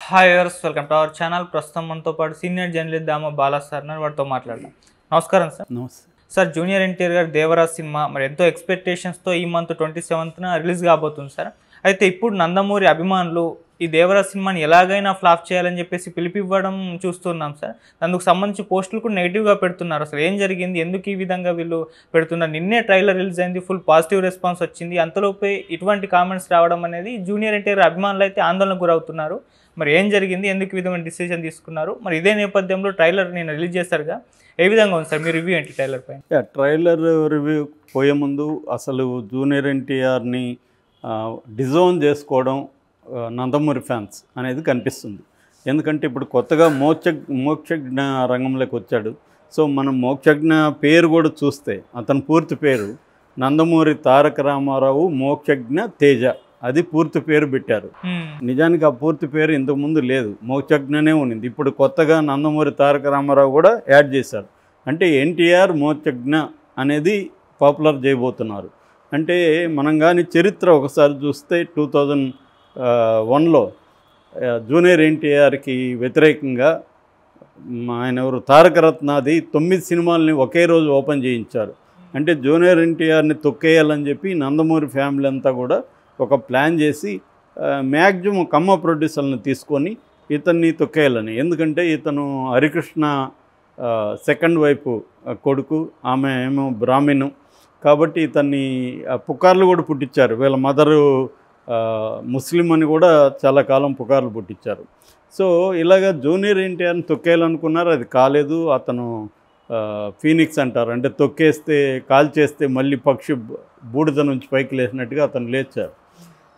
Hi viewers, welcome to our channel. ప్రస్తుతం మనతో పాటు సీనియర్ జర్నలిస్ట్ దామ బాలా సార్ వాటితో మాట్లాడదాం. నమస్కారం సార్. నమస్తే సార్, జూనియర్ ఎన్టీఆర్ గారు దేవరాజ్ సినిమా మరి ఎంతో ఎక్స్పెక్టేషన్స్తో ఈ మంత్ 27న రిలీజ్ కాబోతుంది సార్. అయితే ఇప్పుడు నందమూరి అభిమానులు ఈ దేవరాజ్ సినిమాని ఎలాగైనా ఫ్లాప్ చేయాలని చెప్పేసి పిలిపివ్వడం చూస్తున్నాం సార్. అందుకు సంబంధించి పోస్టులు కూడా నెగిటివ్గా పెడుతున్నారు. అసలు ఏం జరిగింది, ఎందుకు ఈ విధంగా వీళ్ళు పెడుతున్నారు? నిన్నే ట్రైలర్ రిలీజ్ అయింది, ఫుల్ పాజిటివ్ రెస్పాన్స్ వచ్చింది. అంతలోపే ఇటువంటి కామెంట్స్ రావడం అనేది జూనియర్ ఎన్టీఆర్ అభిమానులు అయితే ఆందోళనకు గురవుతున్నారు. మరి ఏం జరిగింది, ఎందుకు ఈ విధమైన డిసిజన్ తీసుకున్నారు? మరి ఇదే నేపథ్యంలో ట్రైలర్ నేను రిలీజ్ చేశారుగా, ఏ విధంగా ఉంది సార్ మీ రివ్యూ ఏంటి ట్రైలర్ పైన? ట్రైలర్ రివ్యూ పోయే ముందు అసలు జూనియర్ ఎన్టీఆర్ని డిజోన్ చేసుకోవడం నందమూరి ఫ్యాన్స్ అనేది కనిపిస్తుంది. ఎందుకంటే ఇప్పుడు కొత్తగా మోక్షజ్ఞ రంగంలోకి వచ్చాడు. సో మనం మోక్షజ్ఞ పేరు కూడా చూస్తే అతని పూర్తి పేరు నందమూరి తారక రామారావు మోక్షజ్ఞ తేజ, అది పూర్తి పేరు పెట్టారు. నిజానికి ఆ పూర్తి పేరు ఇంతకుముందు లేదు, మోక్షజ్ఞనే ఉన్నింది. ఇప్పుడు కొత్తగా నందమూరి తారక రామారావు కూడా యాడ్ చేశారు. అంటే ఎన్టీఆర్ మోక్షజ్ఞ అనేది పాపులర్ చేయబోతున్నారు. అంటే మనం కానీ చరిత్ర ఒకసారి చూస్తే 2001లో జూనియర్ ఎన్టీఆర్కి వ్యతిరేకంగా ఆయన ఎవరు తారకరత్నాది 9 సినిమాలని ఒకే రోజు ఓపెన్ చేయించారు. అంటే జూనియర్ ఎన్టీఆర్ని తొక్కేయాలని చెప్పి నందమూరి ఫ్యామిలీ అంతా కూడా ఒక ప్లాన్ చేసి మ్యాక్సిమం కమ్మ ప్రొడ్యూసర్లను తీసుకొని ఇతన్ని తొక్కేయాలని. ఎందుకంటే ఇతను హరికృష్ణ సెకండ్ వైపు కొడుకు, ఆమె ఏమో బ్రాహ్మణు కాబట్టి ఇతన్ని పుకార్లు కూడా పుట్టించారు. వీళ్ళ మదరు ముస్లిం అని కూడా చాలా కాలం పుకార్లు పుట్టించారు. సో ఇలాగ జూనియర్ ఎన్టీఆర్ని తొక్కేయాలనుకున్నారు, అది కాలేదు. అతను ఫీనిక్స్ అంటారు, అంటే తొక్కేస్తే కాల్చేస్తే మళ్ళీ పక్షి బూడిద నుంచి పైకి లేచినట్టుగా అతను లేచారు.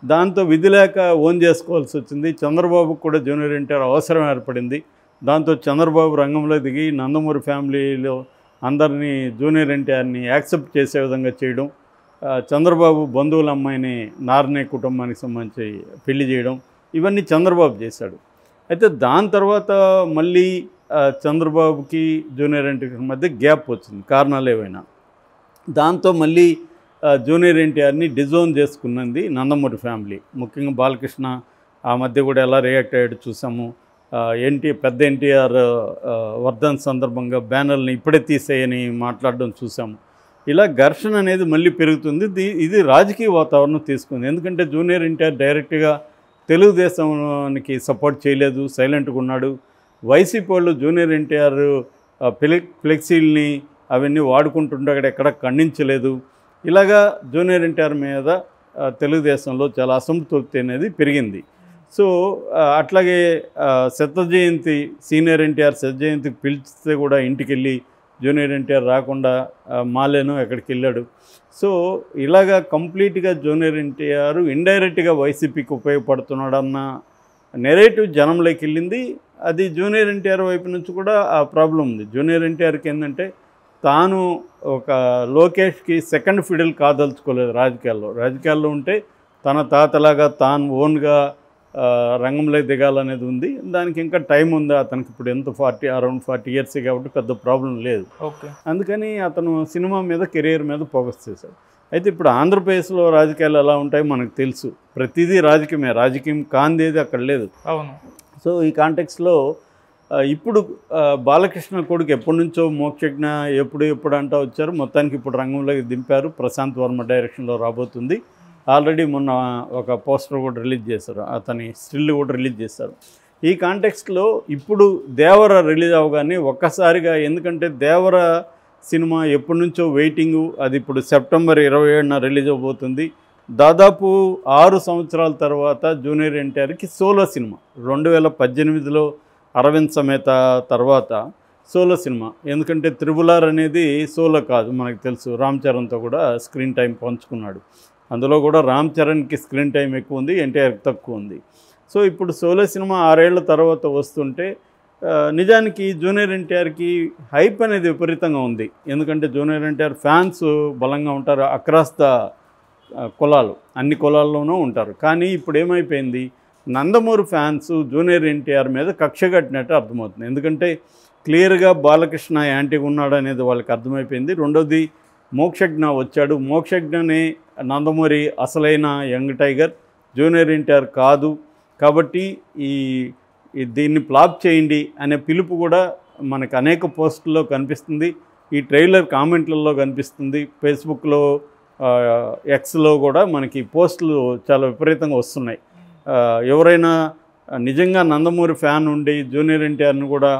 దాంతో విధి లేక ఓన్ చేసుకోవాల్సి వచ్చింది. చంద్రబాబుకు కూడా జూనియర్ ఎన్టీఆర్ అవసరం ఏర్పడింది. దాంతో చంద్రబాబు రంగంలో దిగి నందమూరి ఫ్యామిలీలో అందరినీ జూనియర్ ఎన్టీఆర్ని యాక్సెప్ట్ చేసే విధంగా చేయడం, చంద్రబాబు బంధువుల అమ్మాయిని నార్నే కుటుంబానికి సంబంధించి పెళ్లి చేయడం, ఇవన్నీ చంద్రబాబు చేశాడు. అయితే దాని తర్వాత మళ్ళీ చంద్రబాబుకి జూనియర్ ఎన్టీఆర్ మధ్య గ్యాప్ వచ్చింది, కారణాలు ఏవైనా. దాంతో మళ్ళీ జూనియర్ ఎన్టీఆర్ని డిజోన్ చేసుకున్నది నందమూరి ఫ్యామిలీ, ముఖ్యంగా బాలకృష్ణ ఆ మధ్య కూడా ఎలా రియాక్ట్ అయ్యాడు చూసాము. పెద్ద ఎన్టీఆర్ వర్ధన్ సందర్భంగా బ్యానర్ని ఇప్పుడే తీసేయని మాట్లాడడం చూసాము. ఇలా ఘర్షణ అనేది మళ్ళీ పెరుగుతుంది. ఇది రాజకీయ వాతావరణం తీసుకుంది. ఎందుకంటే జూనియర్ ఎన్టీఆర్ డైరెక్ట్గా తెలుగుదేశానికి సపోర్ట్ చేయలేదు, సైలెంట్గా ఉన్నాడు. వైసీపీ వాళ్ళు జూనియర్ ఎన్టీఆర్ ఫ్లెక్సీల్ని అవన్నీ వాడుకుంటుంటే అక్కడ ఎక్కడ ఖండించలేదు. ఇలాగా జూనియర్ ఎన్టీఆర్ మీద తెలుగుదేశంలో చాలా అసంతృప్తి అనేది పెరిగింది. సో అట్లాగే శత జయంతి సీనియర్ ఎన్టీఆర్ శత జయంతికి పిలిస్తే కూడా ఇంటికి వెళ్ళి జూనియర్ ఎన్టీఆర్ రాకుండా మాలేను ఎక్కడికి వెళ్ళాడు. సో ఇలాగా కంప్లీట్గా జూనియర్ ఎన్టీఆర్ ఇండైరెక్ట్గా వైసీపీకి ఉపయోగపడుతున్నాడన్న నెరేటివ్ జనంలోకి వెళ్ళింది. అది జూనియర్ ఎన్టీఆర్ వైపు నుంచి కూడా ఆ ప్రాబ్లం ఉంది. జూనియర్ ఎన్టీఆర్కి ఏంటంటే తాను ఒక లోకేష్కి సెకండ్ ఫిడిల్ కాదలుచుకోలేదు రాజకీయాల్లో ఉంటే తన తాతలాగా తాను ఓన్గా రంగంలో దిగాలనేది ఉంది. దానికి ఇంకా టైం ఉంది అతనికి. ఇప్పుడు ఎంత అరౌండ్ 40 ఇయర్స్ కాబట్టి పెద్ద ప్రాబ్లం లేదు. అందుకని అతను సినిమా మీద కెరీర్ మీద ఫోకస్ చేశాడు. అయితే ఇప్పుడు ఆంధ్రప్రదేశ్లో రాజకీయాలు ఎలా ఉంటాయో మనకు తెలుసు. ప్రతిదీ రాజకీయమే, రాజకీయం కాందేది అక్కడ లేదు. సో ఈ కాంటెక్స్లో ఇప్పుడు బాలకృష్ణ కొడుకు ఎప్పటి నుంచో మోక్షజ్ఞ ఎప్పుడు అంటూ వచ్చారు. మొత్తానికి ఇప్పుడు రంగంలోకి దింపారు. ప్రశాంత్ వర్మ డైరెక్షన్లో రాబోతుంది. ఆల్రెడీ మొన్న ఒక పోస్టర్ కూడా రిలీజ్ చేశారు, అతని స్టిల్ కూడా రిలీజ్ చేశారు. ఈ కాంటెక్స్ట్లో ఇప్పుడు దేవర రిలీజ్ అవగానే ఒక్కసారిగా, ఎందుకంటే దేవర సినిమా ఎప్పటి నుంచో వెయిటింగు, అది ఇప్పుడు సెప్టెంబర్ 27న రిలీజ్ అవబోతుంది. దాదాపు 6 సంవత్సరాల తర్వాత జూనియర్ ఎన్టీఆర్కి సోలో సినిమా 2018లో అరవింద్ సమేత తర్వాత సోలో సినిమా. ఎందుకంటే త్రిబుల్-ఆర్ అనేది సోలో కాదు, మనకు తెలుసు. రామ్ చరణ్తో కూడా స్క్రీన్ టైం పంచుకున్నాడు. అందులో కూడా రామ్ చరణ్కి స్క్రీన్ టైం ఎక్కువ ఉంది, ఎన్టీఆర్కి తక్కువ ఉంది. సో ఇప్పుడు సోలో సినిమా 6 ఏళ్ల తర్వాత వస్తుంటే నిజానికి జూనియర్ ఎన్టీఆర్కి హైప్ అనేది విపరీతంగా ఉంది. ఎందుకంటే జూనియర్ ఎన్టీఆర్ ఫ్యాన్స్ బలంగా ఉంటారు అక్రాస్ ద కులాలు, అన్ని కులాల్లోనూ ఉంటారు. కానీ ఇప్పుడు ఏమైపోయింది, నందమూరి ఫ్యాన్స్ జూనియర్ ఎన్టీఆర్ మీద కక్ష కట్టినట్టు అర్థమవుతుంది. ఎందుకంటే క్లియర్గా బాలకృష్ణ యాంటీగా ఉన్నాడు అనేది వాళ్ళకి అర్థమైపోయింది. రెండోది మోక్షజ్ఞ వచ్చాడు. మోక్షజ్ఞనే నందమూరి అసలైన యంగ్ టైగర్, జూనియర్ ఎన్టీఆర్ కాదు. కాబట్టి ఈ దీన్ని ఫ్లాప్ చేయండి అనే పిలుపు కూడా మనకు అనేక పోస్టుల్లో కనిపిస్తుంది. ఈ ట్రైలర్ కామెంట్లలో కనిపిస్తుంది. ఫేస్బుక్లో, ఎక్స్లో కూడా మనకి పోస్టులు చాలా విపరీతంగా వస్తున్నాయి. ఎవరైనా నిజంగా నందమూరి ఫ్యాన్ ఉండి జూనియర్ ఎన్టీఆర్ని కూడా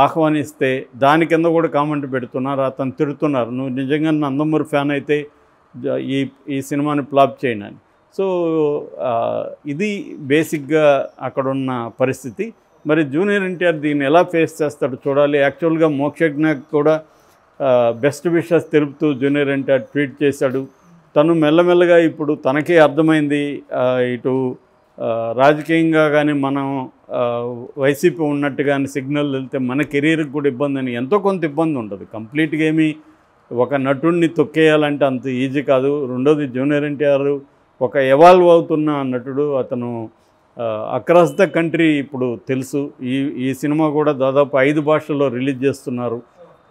ఆహ్వానిస్తే దాని కింద కూడా కామెంట్ పెడుతున్నారు, అతను తిడుతున్నారు, నువ్వు నిజంగా నందమూరి ఫ్యాన్ అయితే ఈ సినిమాని ఫ్లాప్ చేయండి అని. సో ఇది బేసిక్గా అక్కడున్న పరిస్థితి. మరి జూనియర్ ఎన్టీఆర్ దీన్ని ఎలా ఫేస్ చేస్తాడో చూడాలి. యాక్చువల్గా మోక్షజ్ఞకి కూడా బెస్ట్ విషెస్ తెలుపుతూ జూనియర్ ఎన్టీఆర్ ట్వీట్ చేశాడు. తను మెల్లమెల్లగా ఇప్పుడు తనకే అర్థమైంది, ఇటు రాజకీయంగా కానీ మనం వైసీపీ ఉన్నట్టు కానీ సిగ్నల్ వెళ్తే మన కెరీర్కి కూడా ఇబ్బంది అని. ఎంతో కొంత ఇబ్బంది ఉంటుంది. కంప్లీట్గా ఏమీ ఒక నటుడిని తొక్కేయాలంటే అంత ఈజీ కాదు. రెండోది జూనియర్ ఎన్టీఆర్ ఒక ఎవాల్వ్ అవుతున్న నటుడు. అతను అక్రాస్ ద కంట్రీ ఇప్పుడు తెలుసు. ఈ సినిమా కూడా దాదాపు 5 భాషల్లో రిలీజ్ చేస్తున్నారు,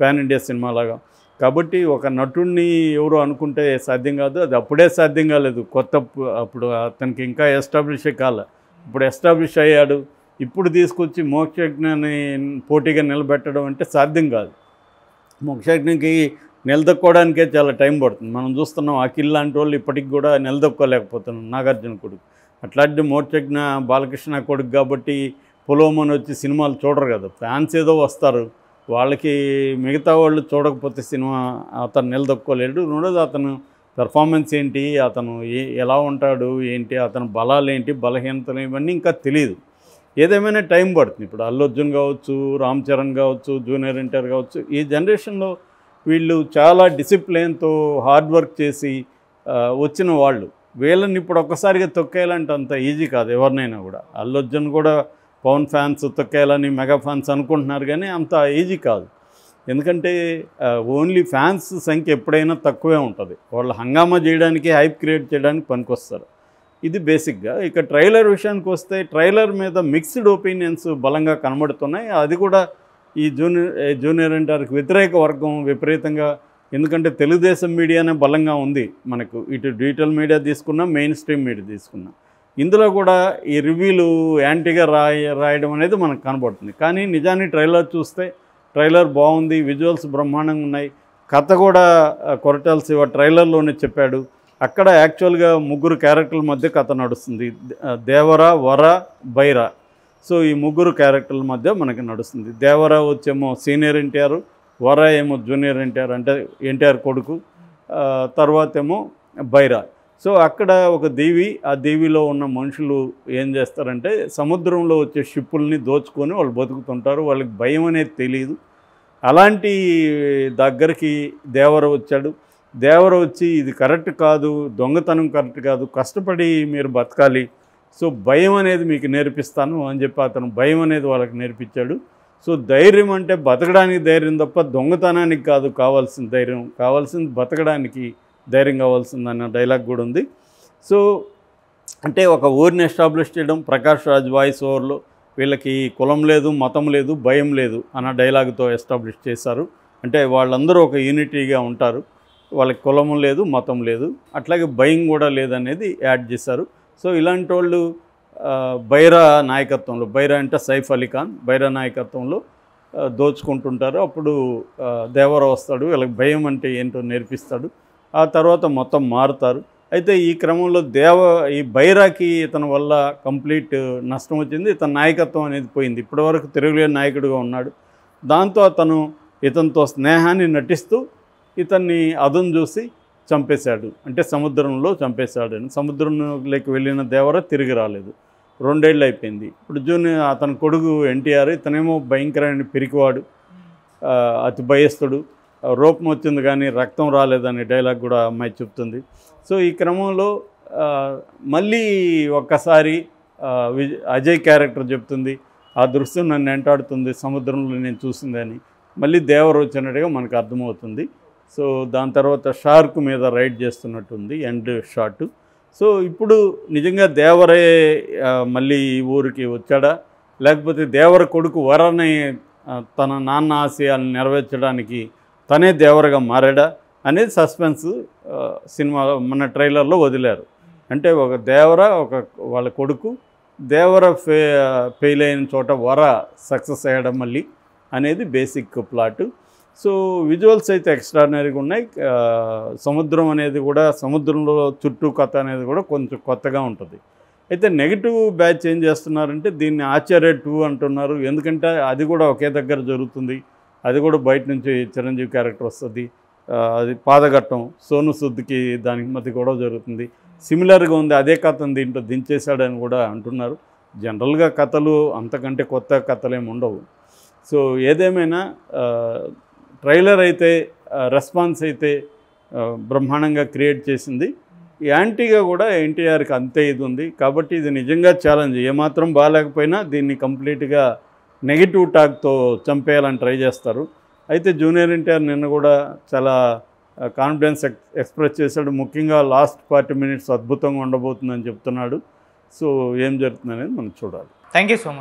పాన్ ఇండియా సినిమా లాగా. కాబట్టి ఒక నటుడిని ఎవరు అనుకుంటే సాధ్యం కాదు. అది అప్పుడే సాధ్యం కాలేదు, అప్పుడు అతనికి ఇంకా ఎస్టాబ్లిషే కాలే. ఇప్పుడు ఎస్టాబ్లిష్ అయ్యాడు. ఇప్పుడు తీసుకొచ్చి మోక్షజ్ఞని పోటీగా నిలబెట్టడం అంటే సాధ్యం కాదు. మోక్షజ్ఞకి నిలదొక్కోవడానికే చాలా టైం పడుతుంది. మనం చూస్తున్నాం అఖిల్ లాంటి వాళ్ళు ఇప్పటికి కూడా నిలదొక్కోలేకపోతున్నాం, నాగార్జున కొడుకు. అట్లాంటి మోక్షజ్ఞ బాలకృష్ణ కొడుకు కాబట్టి పొలోమని వచ్చి సినిమాలు చూడరు కదా, ఫ్యాన్స్ ఏదో వస్తారు, వాళ్ళకి మిగతా వాళ్ళు చూడకపోతే సినిమా అతను నిలదొక్కోలేడు. రెండోది అతను పెర్ఫార్మెన్స్ ఏంటి, అతను ఎలా ఉంటాడు ఏంటి, అతని బలాలు ఏంటి, బలహీనతలు ఇవన్నీ ఇంకా తెలియదు. ఏదేమైనా టైం పడుతుంది. ఇప్పుడు అల్లు అర్జున్ కావచ్చు, రామ్ చరణ్ కావచ్చు, జూనియర్ ఎన్టీఆర్ కావచ్చు, ఈ జనరేషన్లో వీళ్ళు చాలా డిసిప్లిన్తో హార్డ్ వర్క్ చేసి వచ్చిన వాళ్ళు. వీళ్ళని ఇప్పుడు ఒక్కసారిగా తొక్కేయాలంటే అంత ఈజీ కాదు ఎవరినైనా కూడా. అల్లు అర్జున్ కూడా పవన్ ఫ్యాన్స్ తొక్కేయాలని మెగా ఫ్యాన్స్ అనుకుంటున్నారు, కానీ అంత ఈజీ కాదు. ఎందుకంటే ఓన్లీ ఫ్యాన్స్ సంఖ్య ఎప్పుడైనా తక్కువే ఉంటుంది. వాళ్ళు హంగామా చేయడానికి, హైప్ క్రియేట్ చేయడానికి పనికొస్తారు. ఇది బేసిక్గా. ఇక ట్రైలర్ విషయానికి వస్తే ట్రైలర్ మీద మిక్స్డ్ ఒపీనియన్స్ బలంగా కనబడుతున్నాయి. అది కూడా ఈ జూనియర్ ఎన్టీఆర్కి వ్యతిరేక వర్గం విపరీతంగా, ఎందుకంటే తెలుగుదేశం మీడియానే బలంగా ఉంది మనకు. ఇటు డిజిటల్ మీడియా తీసుకున్నా, మెయిన్ స్ట్రీమ్ మీడియా తీసుకున్నా, ఇందులో కూడా ఈ రివ్యూలు యాంటీగా రాయడం అనేది మనకు కనబడుతుంది. కానీ నిజాన్ని ట్రైలర్ చూస్తే ట్రైలర్ బాగుంది, విజువల్స్ బ్రహ్మాండంగా ఉన్నాయి. కథ కూడా కొరటాల శివ ట్రైలర్లోనే చెప్పాడు. అక్కడ యాక్చువల్గా 3 క్యారెక్టర్ల మధ్య కథ నడుస్తుంది, దేవర, వర, బైర. సో ఈ 3 క్యారెక్టర్ల మధ్య మనకి నడుస్తుంది. దేవర వచ్చేమో సీనియర్ ఎన్టీఆర్, వర ఏమో జూనియర్ ఎన్టీఆర్ అంటే ఎన్టీఆర్ కొడుకు, తర్వాత ఏమో బైరా. సో అక్కడ ఒక దీవి, ఆ దీవిలో ఉన్న మనుషులు ఏం చేస్తారంటే సముద్రంలో వచ్చే షిప్పుల్ని దోచుకొని వాళ్ళు బతుకుతుంటారు. వాళ్ళకి భయం అనేది తెలియదు. అలాంటి దగ్గరికి దేవర వచ్చాడు. దేవర వచ్చి ఇది కరెక్ట్ కాదు, దొంగతనం కరెక్ట్ కాదు, కష్టపడి మీరు బతకాలి, సో భయం అనేది మీకు నేర్పిస్తాను అని చెప్పి అతను భయం అనేది వాళ్ళకి నేర్పించాడు. సో ధైర్యం అంటే బతకడానికి ధైర్యం తప్ప దొంగతనానికి కాదు కావాల్సిన ధైర్యం, కావాల్సింది బతకడానికి ధైర్యం కావాల్సిందన్న డైలాగ్ కూడా ఉంది. సో అంటే ఒక ఊరిని ఎస్టాబ్లిష్ చేయడం, ప్రకాష్ రాజ్ వాయిస్ ఓవర్లో వీళ్ళకి కులం లేదు, మతం లేదు, భయం లేదు అన్న డైలాగ్తో ఎస్టాబ్లిష్ చేశారు. అంటే వాళ్ళందరూ ఒక యూనిటీగా ఉంటారు, వాళ్ళకి కులం లేదు, మతం లేదు, అట్లాగే భయం కూడా లేదనేది యాడ్ చేశారు. సో ఇలాంటి వాళ్ళు బైరా నాయకత్వంలో, బైరా అంటే సైఫ్ అలీ ఖాన్, బైరా నాయకత్వంలో దోచుకుంటుంటారు. అప్పుడు దేవర వస్తాడు, వీళ్ళకి భయం అంటే ఏంటో నేర్పిస్తాడు. ఆ తర్వాత మొత్తం మారుతారు. అయితే ఈ క్రమంలో ఈ బైరాకి ఇతని వల్ల కంప్లీట్ నష్టం వచ్చింది. ఇతని నాయకత్వం అనేది పోయింది. ఇప్పటివరకు తిరుగులేని నాయకుడిగా ఉన్నాడు. దాంతో అతను ఇతనితో స్నేహాన్ని నటిస్తూ ఇతన్ని అదును చూసి చంపేశాడు. అంటే సముద్రంలో చంపేశాడని. సముద్రంలోకి వెళ్ళిన దేవర తిరిగి రాలేదు. 2 ఏళ్ళు అయిపోయింది. ఇప్పుడు అతని కొడుకు ఎన్టీఆర్, ఇతనేమో భయంకరమైన పిరికివాడు, అతి భయస్తుడు, రూపం వచ్చింది కానీ రక్తం రాలేదనే డైలాగ్ కూడా అమ్మాయి చెప్తుంది. సో ఈ క్రమంలో మళ్ళీ ఒక్కసారి అజయ్ క్యారెక్టర్ చెప్తుంది, ఆ దృశ్యం నన్ను వెంటాడుతుంది, సముద్రంలో నేను చూసిందని. మళ్ళీ దేవర వచ్చినట్టుగా మనకు అర్థమవుతుంది. సో దాని తర్వాత షార్క్ మీద రైడ్ చేస్తున్నట్టుంది ఎండ్ షాట్. సో ఇప్పుడు నిజంగా దేవరే మళ్ళీ ఈ ఊరికి వచ్చాడా, లేకపోతే దేవర కొడుకు వరని తన నాన్న ఆశయాలను నెరవేర్చడానికి తనే దేవరగా మారాడా అనేది సస్పెన్స్ సినిమా మన ట్రైలర్లో వదిలారు. అంటే ఒక దేవర, వాళ్ళ కొడుకు దేవర ఫెయిల్ అయిన చోట వర సక్సెస్ అయ్యడం మళ్ళీ అనేది బేసిక్ ప్లాట్. సో విజువల్స్ అయితే ఎక్స్ట్రాడినరీగా ఉన్నాయి. సముద్రం అనేది కూడా, సముద్రంలో చుట్టూ కథ అనేది కూడా కొంచెం కొత్తగా ఉంటుంది. అయితే నెగిటివ్ బ్యాచ్ ఏం చేస్తున్నారంటే దీన్ని ఆచార్య 2 అంటున్నారు. ఎందుకంటే అది కూడా ఒకే దగ్గర జరుగుతుంది, అది కూడా బయట నుంచి చిరంజీవి క్యారెక్టర్ వస్తుంది, అది పాదఘట్టం సోను సూద్కి దానికి మధ్య కూడా జరుగుతుంది, సిమిలర్గా ఉంది, అదే కథను దీంట్లో దించేశాడని కూడా అంటున్నారు. జనరల్గా కథలు అంతకంటే కొత్త కథలేమి ఉండవు. సో ఏదేమైనా ట్రైలర్ అయితే రెస్పాన్స్ అయితే బ్రహ్మాండంగా క్రియేట్ చేసింది. యాంటీగా కూడా ఎన్టీఆర్కి అంతే ఇది ఉంది. కాబట్టి ఇది నిజంగా ఛాలెంజ్. ఏమాత్రం బాగాలేకపోయినా దీన్ని కంప్లీట్గా నెగిటివ్ టాక్తో చంపేయాలని ట్రై చేస్తారు. అయితే జూనియర్ ఎన్టీఆర్ నిన్న కూడా చాలా కాన్ఫిడెన్స్ ఎక్స్ప్రెస్ చేశాడు. ముఖ్యంగా లాస్ట్ 40 minutes అద్భుతంగా ఉండబోతుందని చెప్తున్నాడు. సో ఏం జరుగుతుందనేది మనం చూడాలి. Thank you so much.